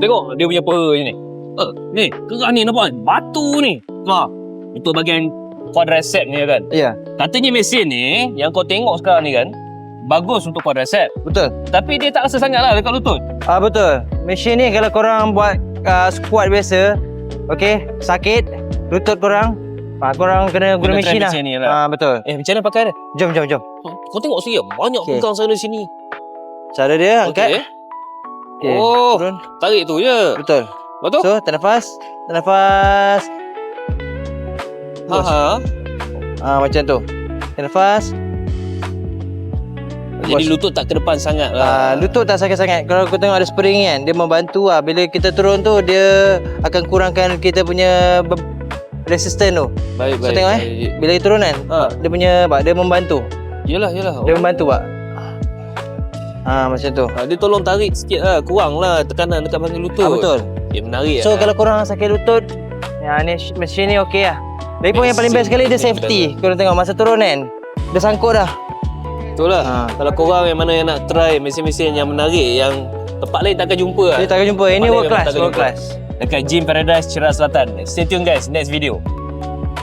Tengok dia punya paha ni. Ni, kerang ni nampak batu ni. Untuk bahagian quadricep ni kan. Ya, Katanya mesin ni yang kau tengok sekarang ni kan, bagus untuk quadricep. betul. Tapi dia tak rasa sangat lah dekat lutut. Betul. Mesin ni kalau korang buat squat biasa, okey, sakit lutut korang, korang kena guna Kena try mesin lah. mesin ni lah. Betul. Macam mana pakai dia? Jom. Kau tengok sini, banyak Okey. pegang sana sini. Cara dia angkat. Okey. Okey, Oh, turun. tarik tu je. Betul. Betul? So, ternafas. Ternafas. Macam tu. Ternafas. Jadi lutut tak ke depan sangat lah. Lutut tak sakit sangat. Kalau kau tengok ada spring kan, dia membantu lah. Bila kita turun tu, dia akan kurangkan kita punya resistance tu. Baik. So tengok bila kita turun kan, dia punya dia membantu. Yelah. Dia membantu pak. Macam tu. Dia tolong tarik sikit lah, kurang lah tekanan dekat bahagian lutut. Betul. Menarik So lah. kalau korang sakit lutut, ni mesin ni okey lah. Lagipun yang paling best sekali dia safety. Korang tengok masa turun kan, dia sangkut dah. Betul lah. Kalau korang yang mana yang nak try mesin-mesin yang menarik, yang tempat lain takkan jumpa lah. Dia takkan jumpa. Ini Tempat lain world memang class, takkan world jumpa. class. Dekat Gym Paradise Ceras Selatan. Stay tune guys, next video.